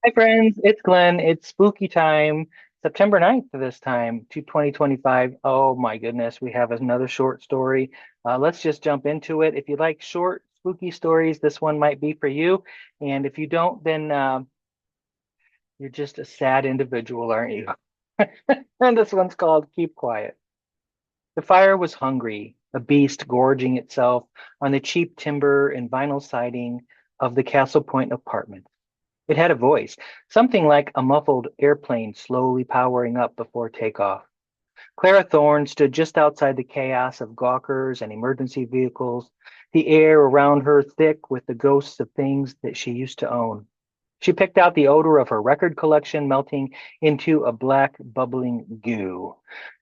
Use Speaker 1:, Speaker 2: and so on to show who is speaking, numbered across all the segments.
Speaker 1: Hi, friends. It's Glenn. It's spooky time, September 9th this time to 2025. Oh, my goodness. We have another short story. Let's just jump into it. If you like short, spooky stories, this one might be for you. And if you don't, then you're just a sad individual, aren't you? And this one's called Keep Quiet. The fire was hungry, a beast gorging itself on the cheap timber and vinyl siding of the Castle Point apartment. It had a voice, something like a muffled airplane slowly powering up before takeoff. Clara Thorne stood just outside the chaos of gawkers and emergency vehicles, the air around her thick with the ghosts of things that she used to own. She picked out the odor of her record collection melting into a black, bubbling goo.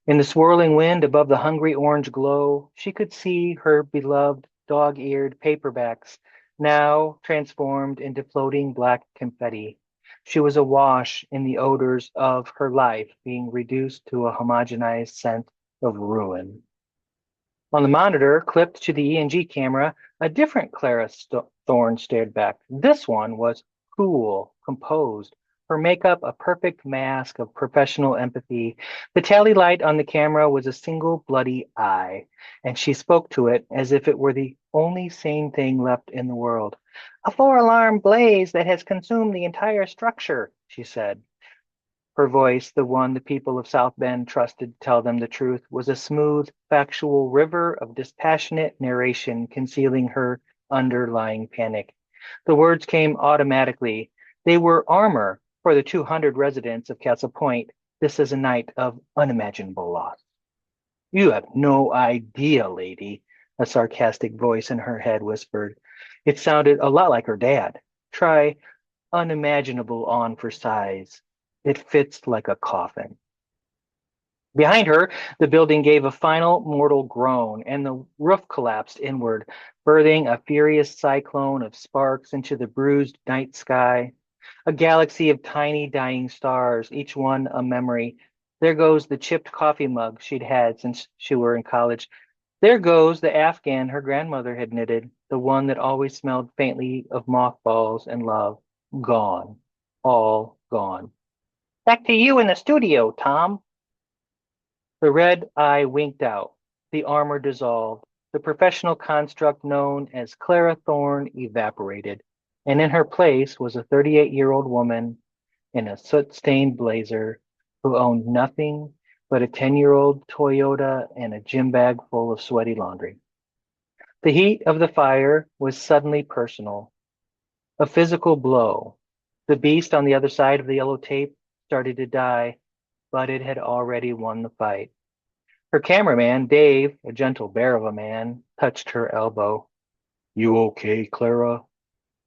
Speaker 1: In the swirling wind above the hungry orange glow, she could see her beloved dog-eared paperbacks now transformed into floating black confetti. She was awash in the odors of her life being reduced to a homogenized scent of ruin. On the monitor, clipped to the ENG camera, a different Thorne stared back. This one was cool, composed, her makeup a perfect mask of professional empathy. The tally light on the camera was a single bloody eye, and she spoke to it as if it were the only sane thing left in the world. A four-alarm blaze that has consumed the entire structure, she said. Her voice, the one the people of South Bend trusted to tell them the truth, was a smooth, factual river of dispassionate narration concealing her underlying panic. The words came automatically. They were armor for the 200 residents of Castle Point. This is a night of unimaginable loss. You have no idea, lady, a sarcastic voice in her head whispered. It sounded a lot like her dad. Try unimaginable on for size. It fits like a coffin. Behind her, the building gave a final mortal groan, and the roof collapsed inward, birthing a furious cyclone of sparks into the bruised night sky. A galaxy of tiny dying stars, each one a memory. There goes the chipped coffee mug she'd had since she were in college. There goes the Afghan her grandmother had knitted, the one that always smelled faintly of mothballs and love. Gone. All gone. Back to you in the studio, Tom. The red eye winked out. The armor dissolved. The professional construct known as Clara Thorne evaporated, and in her place was a 38-year-old woman in a soot-stained blazer who owned nothing but a 10-year-old Toyota and a gym bag full of sweaty laundry. The heat of the fire was suddenly personal, a physical blow. The beast on the other side of the yellow tape started to die, but it had already won the fight. Her cameraman, Dave, a gentle bear of a man, touched her elbow. You okay, Clara?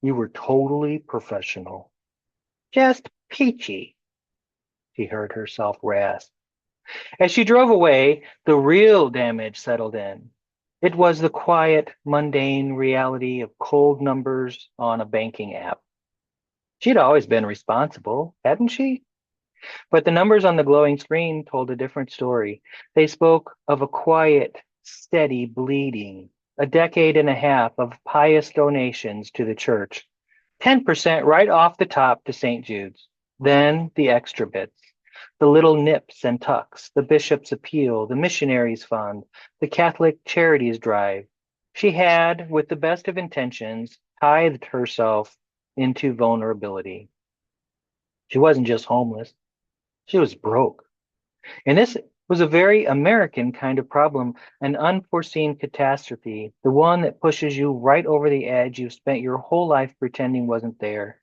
Speaker 1: You were totally professional. Just peachy, she heard herself rasp. As she drove away, the real damage settled in. It was the quiet, mundane reality of cold numbers on a banking app. She'd always been responsible, hadn't she? But the numbers on the glowing screen told a different story. They spoke of a quiet, steady bleeding, a decade and a half of pious donations to the church, 10% right off the top to St. Jude's, then the extra bits, the little nips and tucks, the bishop's appeal, the missionaries fund, the Catholic charities drive. She had, with the best of intentions, tithed herself into vulnerability. She wasn't just homeless. She was broke. And this was a very American kind of problem, an unforeseen catastrophe, the one that pushes you right over the edge you've spent your whole life pretending wasn't there.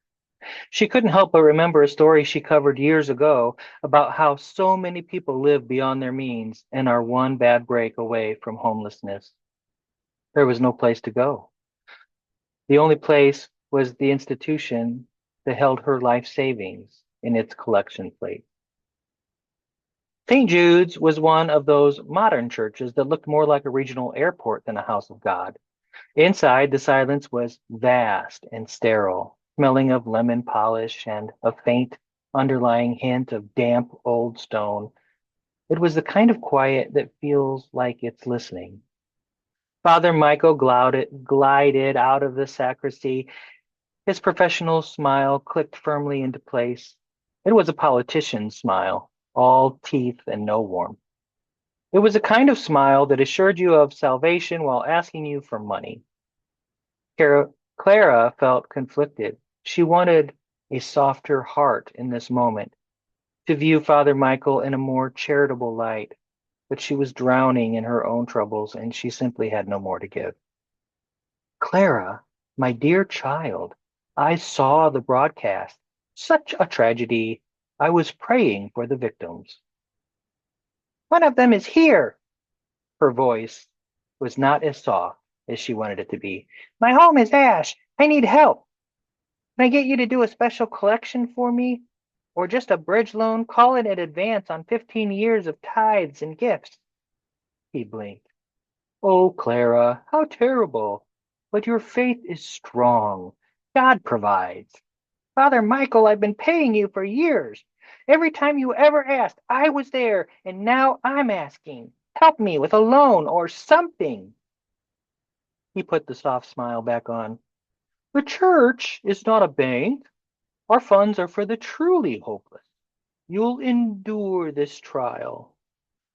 Speaker 1: She couldn't help but remember a story she covered years ago about how so many people live beyond their means and are one bad break away from homelessness. There was no place to go. The only place was the institution that held her life savings in its collection plate. St. Jude's was one of those modern churches that looked more like a regional airport than a house of God. Inside, the silence was vast and sterile, smelling of lemon polish and a faint underlying hint of damp old stone. It was the kind of quiet that feels like it's listening. Father Michael glided out of the sacristy, His professional smile clicked firmly into place. It was a politician's smile, all teeth and no warmth. It was a kind of smile that assured you of salvation while asking you for money. Clara felt conflicted. She wanted a softer heart in this moment, to view Father Michael in a more charitable light, but she was drowning in her own troubles and she simply had no more to give. Clara, my dear child, I saw the broadcast. Such a tragedy. I was praying for the victims. One of them is here. Her voice was not as soft as she wanted it to be. My home is Ash. I need help. Can I get you to do a special collection for me? Or just a bridge loan? Call it in advance on 15 years of tithes and gifts. He blinked. Oh, Clara, how terrible. But your faith is strong. God provides. Father Michael, I've been paying you for years. Every time you ever asked, I was there, and now I'm asking. Help me with a loan or something. He put the soft smile back on. The church is not a bank. Our funds are for the truly hopeless. You'll endure this trial.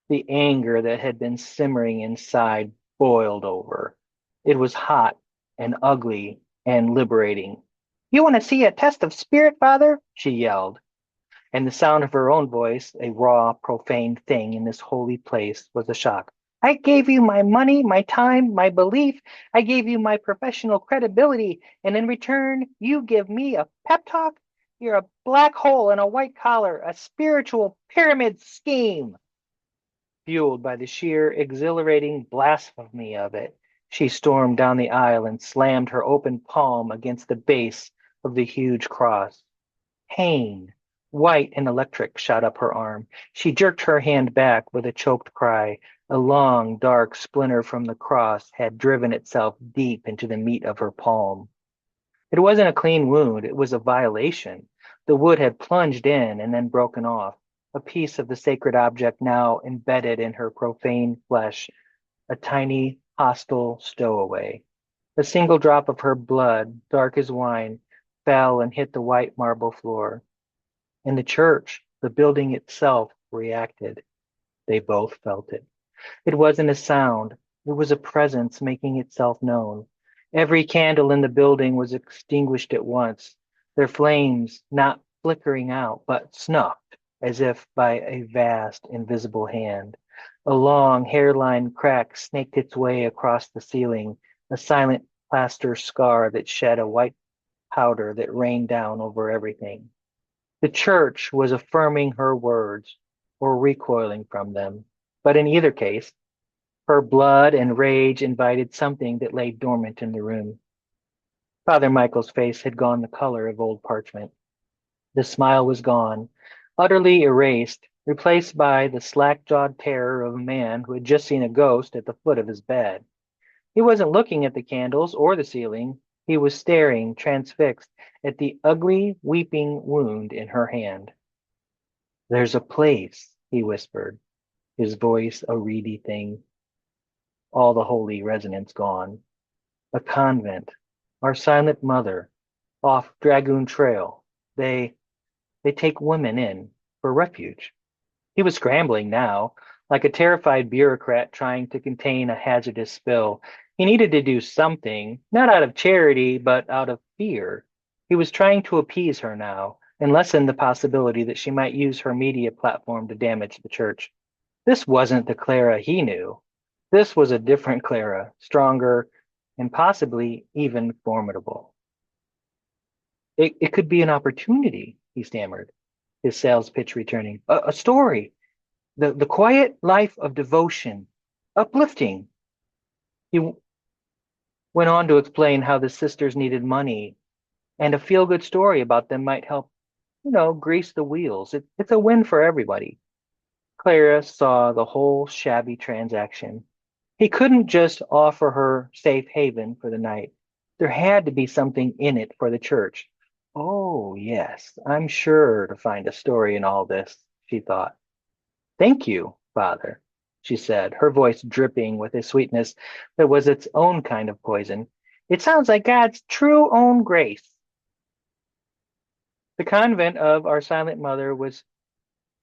Speaker 1: The anger that had been simmering inside boiled over. It was hot and ugly and liberating. You want to see a test of spirit, Father? She yelled, and the sound of her own voice, a raw, profane thing in this holy place, was a shock. I gave you my money, my time, my belief. I gave you my professional credibility, and in return, you give me a pep talk? You're a black hole in a white collar, a spiritual pyramid scheme. Fueled by the sheer exhilarating blasphemy of it, she stormed down the aisle and slammed her open palm against the base of the huge cross. Pain, white and electric, shot up her arm. She jerked her hand back with a choked cry. A long, dark splinter from the cross had driven itself deep into the meat of her palm. It wasn't a clean wound, it was a violation. The wood had plunged in and then broken off, a piece of the sacred object now embedded in her profane flesh, a tiny, hostile stowaway. A single drop of her blood, dark as wine, fell and hit the white marble floor. In the church, the building itself reacted. They both felt it. It wasn't a sound, it was a presence making itself known. Every candle in the building was extinguished at once, their flames not flickering out, but snuffed, as if by a vast, invisible hand. A long hairline crack snaked its way across the ceiling, a silent plaster scar that shed a white powder that rained down over everything. The church was affirming her words or recoiling from them. But in either case, her blood and rage invited something that lay dormant in the room. Father Michael's face had gone the color of old parchment. The smile was gone, utterly erased, replaced by the slack-jawed terror of a man who had just seen a ghost at the foot of his bed. He wasn't looking at the candles or the ceiling. He was staring, transfixed, at the ugly, weeping wound in her hand. There's a place, he whispered, his voice a reedy thing, all the holy resonance gone. A convent, our silent mother, off Dragoon Trail. They they take women in for refuge. He was scrambling now, like a terrified bureaucrat trying to contain a hazardous spill. He needed to do something, not out of charity, but out of fear. He was trying to appease her now and lessen the possibility that she might use her media platform to damage the church. This wasn't the Clara he knew. This was a different Clara, stronger and possibly even formidable. It could be an opportunity, he stammered, his sales pitch returning. A story, the quiet life of devotion, uplifting. He went on to explain how the sisters needed money and a feel good story about them might help, grease the wheels. It's a win for everybody. Clara saw the whole shabby transaction. He couldn't just offer her safe haven for the night. There had to be something in it for the church. Oh, yes, I'm sure to find a story in all this, she thought. Thank you, Father, she said, her voice dripping with a sweetness that was its own kind of poison. It sounds like God's true own grace. The convent of Our Silent Mother was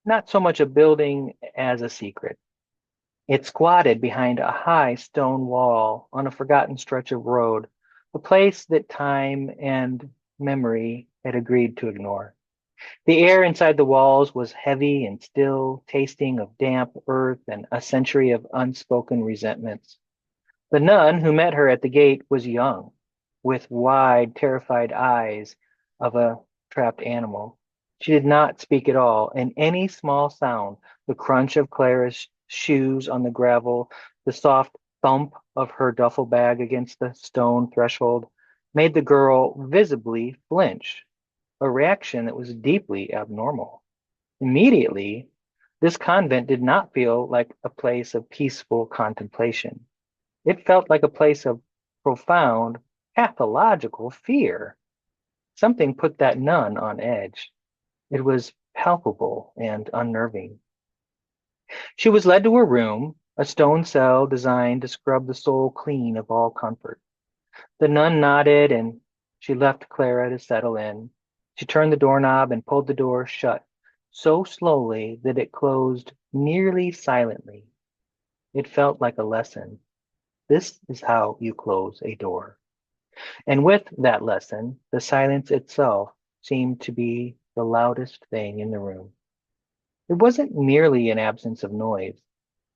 Speaker 1: not so much a building as a secret. It squatted behind a high stone wall on a forgotten stretch of road, a place that time and memory had agreed to ignore. The air inside the walls was heavy and still, tasting of damp earth and a century of unspoken resentments. The nun who met her at the gate was young, with wide, terrified eyes of a trapped animal. She did not speak at all, and any small sound, the crunch of Clara's shoes on the gravel, the soft thump of her duffel bag against the stone threshold, made the girl visibly flinch, a reaction that was deeply abnormal. Immediately, this convent did not feel like a place of peaceful contemplation. It felt like a place of profound pathological fear. Something put that nun on edge. It was palpable and unnerving. She was led to her room, a stone cell designed to scrub the soul clean of all comfort. The nun nodded and she left Clara to settle in. She turned the doorknob and pulled the door shut so slowly that it closed nearly silently. It felt like a lesson. This is how you close a door. And with that lesson, the silence itself seemed to be the loudest thing in the room. It wasn't merely an absence of noise.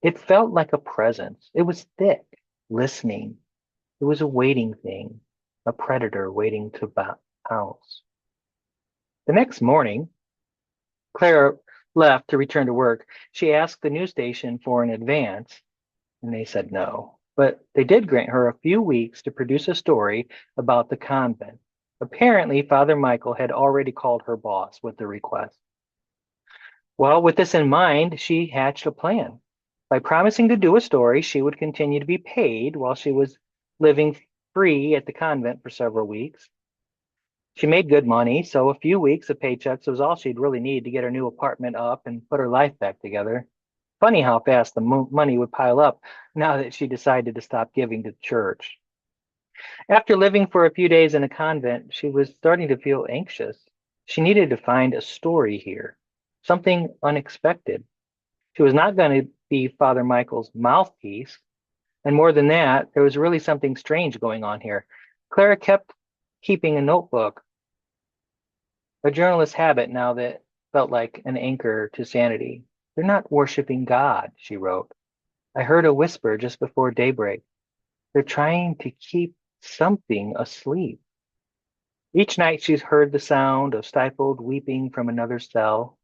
Speaker 1: It felt like a presence. It was thick, listening. It was a waiting thing, a predator waiting to pounce. The next morning, Clara left to return to work. She asked the news station for an advance, and they said no. But they did grant her a few weeks to produce a story about the convent. Apparently, Father Michael had already called her boss with the request. Well, with this in mind, she hatched a plan. By promising to do a story, she would continue to be paid while she was living free at the convent for several weeks. She made good money, so a few weeks of paychecks was all she'd really need to get her new apartment up and put her life back together. Funny how fast the money would pile up now that she decided to stop giving to the church. After living for a few days in a convent, she was starting to feel anxious. She needed to find a story here, something unexpected. She was not going to be Father Michael's mouthpiece. And more than that, there was really something strange going on here. Clara kept keeping a notebook, a journalist's habit now that felt like an anchor to sanity. They're not worshiping God, she wrote. I heard a whisper just before daybreak. They're trying to keep something asleep. Each night she's heard the sound of stifled weeping from another cell,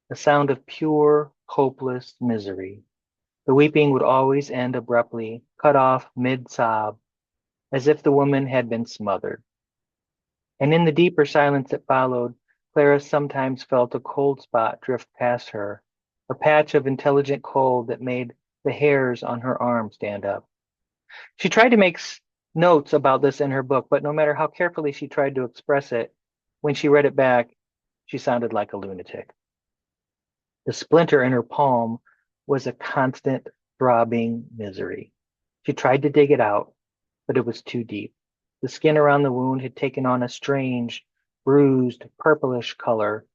Speaker 1: the sound of pure, hopeless misery. The weeping would always end abruptly, cut off mid-sob, as if the woman had been smothered. And in the deeper silence that followed, Clara sometimes felt a cold spot drift past her, a patch of intelligent cold that made the hairs on her arm stand up. She tried to make notes about this in her book, but no matter how carefully she tried to express it, when she read it back, she sounded like a lunatic. The splinter in her palm was a constant throbbing misery. She tried to dig it out, but it was too deep. The skin around the wound had taken on a strange, bruised, purplish color,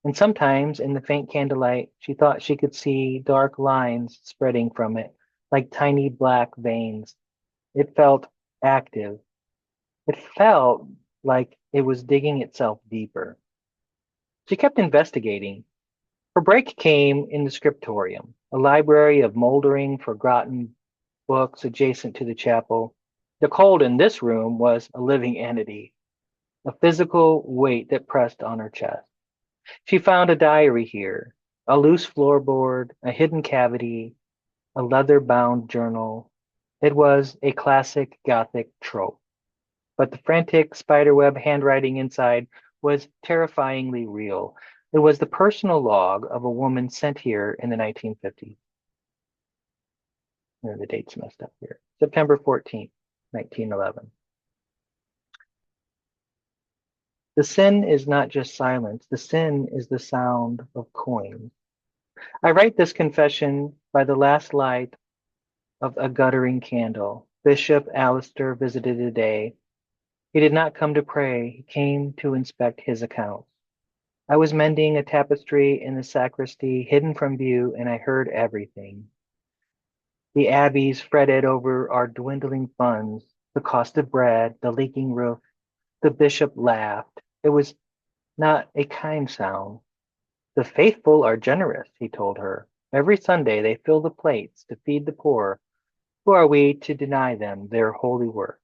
Speaker 1: and sometimes in the faint candlelight, she thought she could see dark lines spreading from it, like tiny black veins. It felt active. It felt like it was digging itself deeper. She kept investigating. Her break came in the scriptorium, a library of moldering, forgotten books adjacent to the chapel. The cold in this room was a living entity, a physical weight that pressed on her chest. She found a diary here, a loose floorboard, a hidden cavity, a leather-bound journal. It was a classic Gothic trope, but the frantic spiderweb handwriting inside was terrifyingly real. It was the personal log of a woman sent here in the 1950s. The date's messed up here. September 14th, 1911. The sin is not just silence. The sin is the sound of coins. I write this confession by the last light of a guttering candle. Bishop Alistair visited today. He did not come to pray, he came to inspect his accounts. I was mending a tapestry in the sacristy, hidden from view, and I heard everything. The abbeys fretted over our dwindling funds, the cost of bread, the leaking roof. The bishop laughed. It was not a kind sound. The faithful are generous, he told her. Every Sunday they fill the plates to feed the poor. Who are we to deny them their holy work?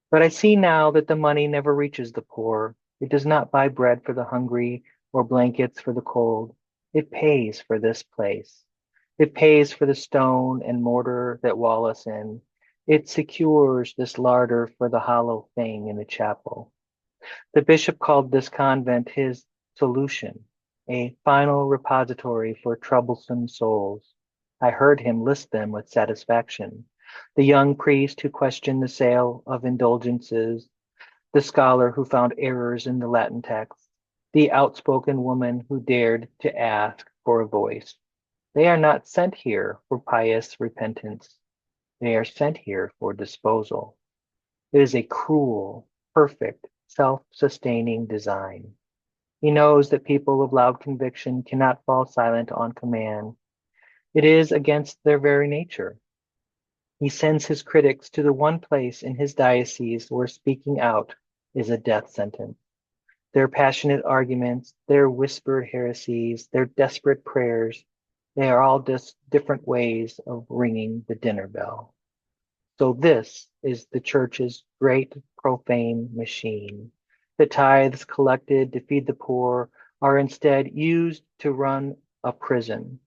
Speaker 1: But I see now that the money never reaches the poor. It does not buy bread for the hungry or blankets for the cold. It pays for this place. It pays for the stone and mortar that wall us in. It secures this larder for the hollow thing in the chapel. The bishop called this convent his solution, a final repository for troublesome souls. I heard him list them with satisfaction. The young priest who questioned the sale of indulgences, the scholar who found errors in the Latin text, the outspoken woman who dared to ask for a voice. They are not sent here for pious repentance. They are sent here for disposal. It is a cruel, perfect, self-sustaining design. He knows that people of loud conviction cannot fall silent on command. It is against their very nature. He sends his critics to the one place in his diocese where speaking out is a death sentence. Their passionate arguments, their whispered heresies, their desperate prayers, they are all just different ways of ringing the dinner bell. So this is the church's great profane machine. The tithes collected to feed the poor are instead used to run a prison.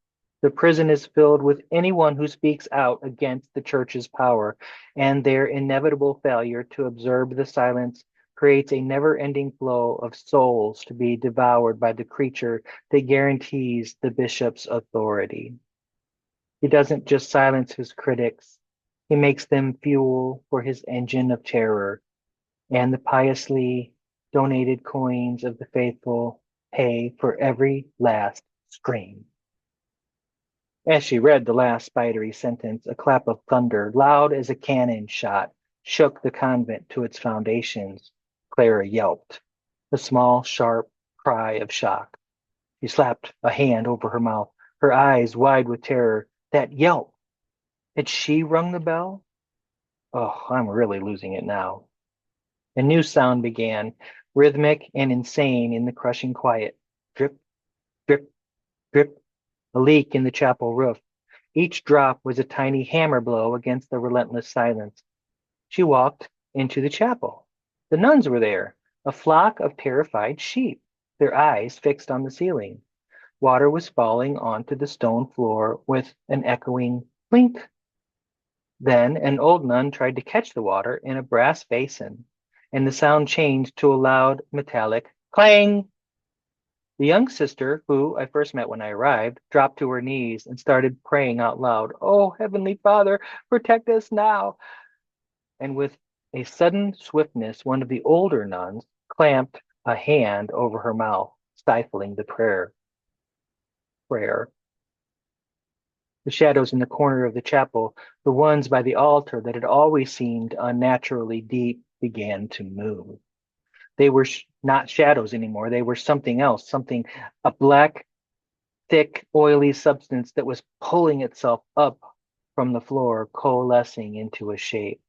Speaker 1: The prison is filled with anyone who speaks out against the church's power, and their inevitable failure to observe the silence creates a never-ending flow of souls to be devoured by the creature that guarantees the bishop's authority. He doesn't just silence his critics, he makes them fuel for his engine of terror, and the piously donated coins of the faithful pay for every last scream. As she read the last spidery sentence, a clap of thunder, loud as a cannon shot, shook the convent to its foundations. Clara yelped, a small, sharp cry of shock. She slapped a hand over her mouth, her eyes wide with terror. That yelp! Had she rung the bell? Oh, I'm really losing it now. A new sound began, rhythmic and insane in the crushing quiet. Drip, drip, drip. A leak in the chapel roof. Each drop was a tiny hammer blow against the relentless silence. She walked into the chapel. The nuns were there, a flock of terrified sheep, their eyes fixed on the ceiling. Water was falling onto the stone floor with an echoing clink. Then an old nun tried to catch the water in a brass basin, and the sound changed to a loud metallic clang. The young sister, who I first met when I arrived, dropped to her knees and started praying out loud, "Oh, Heavenly Father, protect us now." And with a sudden swiftness, one of the older nuns clamped a hand over her mouth, stifling the prayer. The shadows in the corner of the chapel, the ones by the altar that had always seemed unnaturally deep, began to move. They were not shadows anymore. They were something else, a black, thick, oily substance that was pulling itself up from the floor, coalescing into a shape.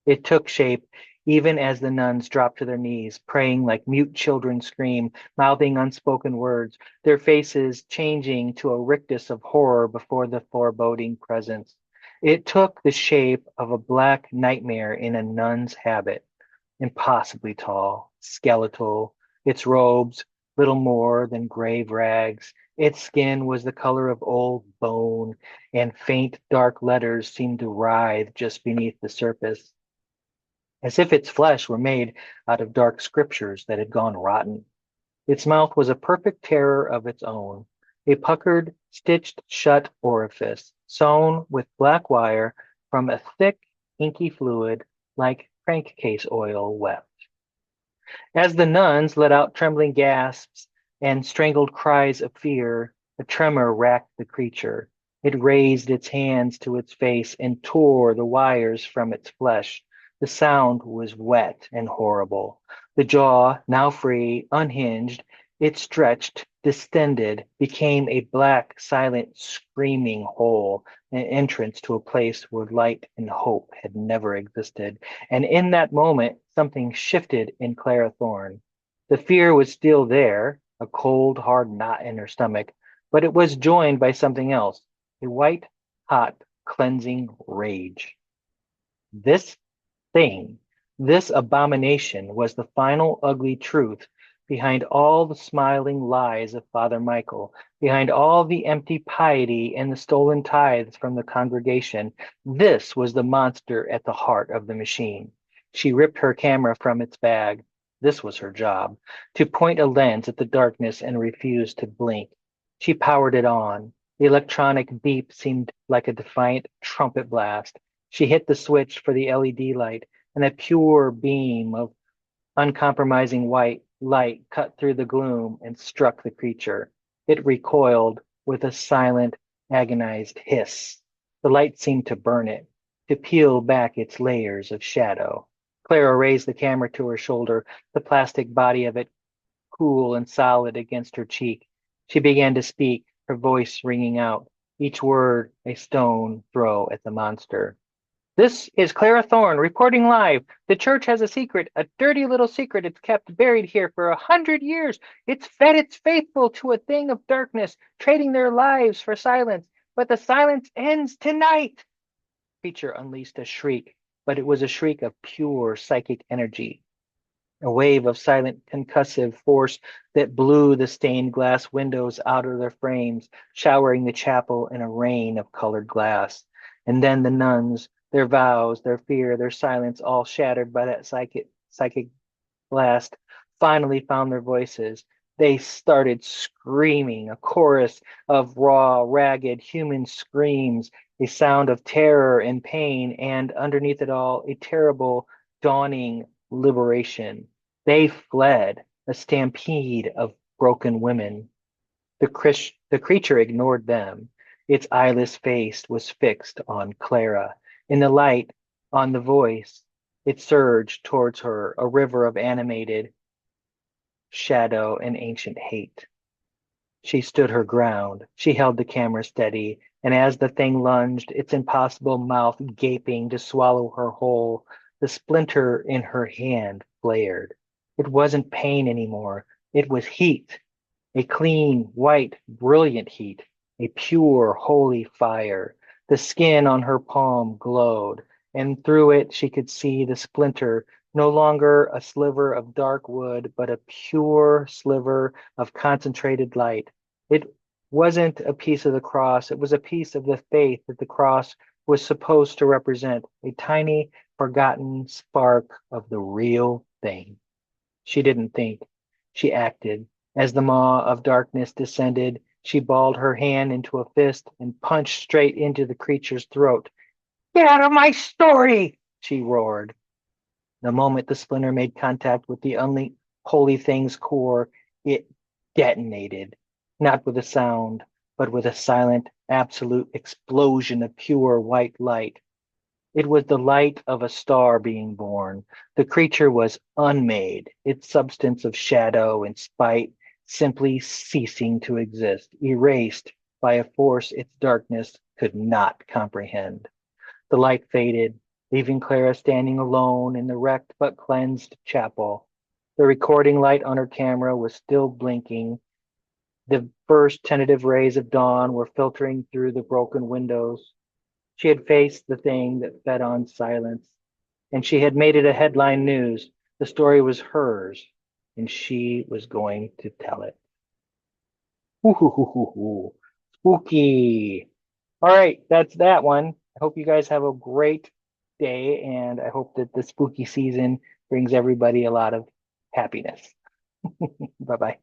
Speaker 1: It took shape even as the nuns dropped to their knees, praying like mute children scream, mouthing unspoken words, their faces changing to a rictus of horror before the foreboding presence. It took the shape of a black nightmare in a nun's habit, impossibly tall, skeletal, its robes little more than grave rags. Its skin was the color of old bone, and faint dark letters seemed to writhe just beneath the surface, as if its flesh were made out of dark scriptures that had gone rotten. Its mouth was a perfect terror of its own, a puckered, stitched shut orifice, sewn with black wire from a thick, inky fluid like crankcase oil wept. As the nuns let out trembling gasps and strangled cries of fear, a tremor racked the creature. It raised its hands to its face and tore the wires from its flesh. The sound was wet and horrible. The jaw, now free, unhinged, it stretched, distended, became a black, silent, screaming hole, an entrance to a place where light and hope had never existed. And in that moment, something shifted in Clara Thorne. The fear was still there, a cold, hard knot in her stomach, but it was joined by something else, a white, hot, cleansing rage. This thing, this abomination was the final ugly truth behind all the smiling lies of Father Michael, behind all the empty piety and the stolen tithes from the congregation. This was the monster at the heart of the machine. She ripped her camera from its bag. This was her job, to point a lens at the darkness and refuse to blink. She powered it on. The electronic beep seemed like a defiant trumpet blast. She hit the switch for the LED light, and a pure beam of uncompromising white light cut through the gloom and struck the creature. It recoiled with a silent, agonized hiss. The light seemed to burn it, to peel back its layers of shadow. Clara raised the camera to her shoulder, the plastic body of it cool and solid against her cheek. She began to speak, her voice ringing out, each word a stone throw at the monster. This is Clara Thorne reporting live. The church has a secret, a dirty little secret. It's kept buried here for 100 years. It's fed its faithful to a thing of darkness, trading their lives for silence. But the silence ends tonight. Creature unleashed a shriek, but it was a shriek of pure psychic energy, a wave of silent concussive force that blew the stained glass windows out of their frames, showering the chapel in a rain of colored glass. And then the nuns, their vows, their fear, their silence, all shattered by that psychic blast, finally found their voices. They started screaming, a chorus of raw, ragged human screams, a sound of terror and pain, and underneath it all, a terrible, dawning liberation. They fled, a stampede of broken women. The creature ignored them. Its eyeless face was fixed on Clara. In the light, on the voice, it surged towards her, a river of animated shadow and ancient hate. She stood her ground. She held the camera steady, and as the thing lunged, its impossible mouth gaping to swallow her whole, the splinter in her hand flared. It wasn't pain anymore. It was heat, a clean, white, brilliant heat, a pure, holy fire. The skin on her palm glowed, and through it she could see the splinter, no longer a sliver of dark wood, but a pure sliver of concentrated light. It wasn't a piece of the cross, it was a piece of the faith that the cross was supposed to represent, a tiny, forgotten spark of the real thing. She didn't think, she acted. As the maw of darkness descended, she balled her hand into a fist and punched straight into the creature's throat. Get out of my story, she roared. The moment the splinter made contact with the unholy thing's core, it detonated, not with a sound, but with a silent, absolute explosion of pure white light. It was the light of a star being born. The creature was unmade, its substance of shadow and spite simply ceasing to exist, erased by a force its darkness could not comprehend. The light faded, leaving Clara standing alone in the wrecked but cleansed chapel. The recording light on her camera was still blinking. The first tentative rays of dawn were filtering through the broken windows. She had faced the thing that fed on silence, and she had made it a headline news. The story was hers, and she was going to tell it. Ooh, hoo, hoo, hoo, hoo. Spooky. All right, that's that one. I hope you guys have a great day, and I hope that the spooky season brings everybody a lot of happiness. Bye bye.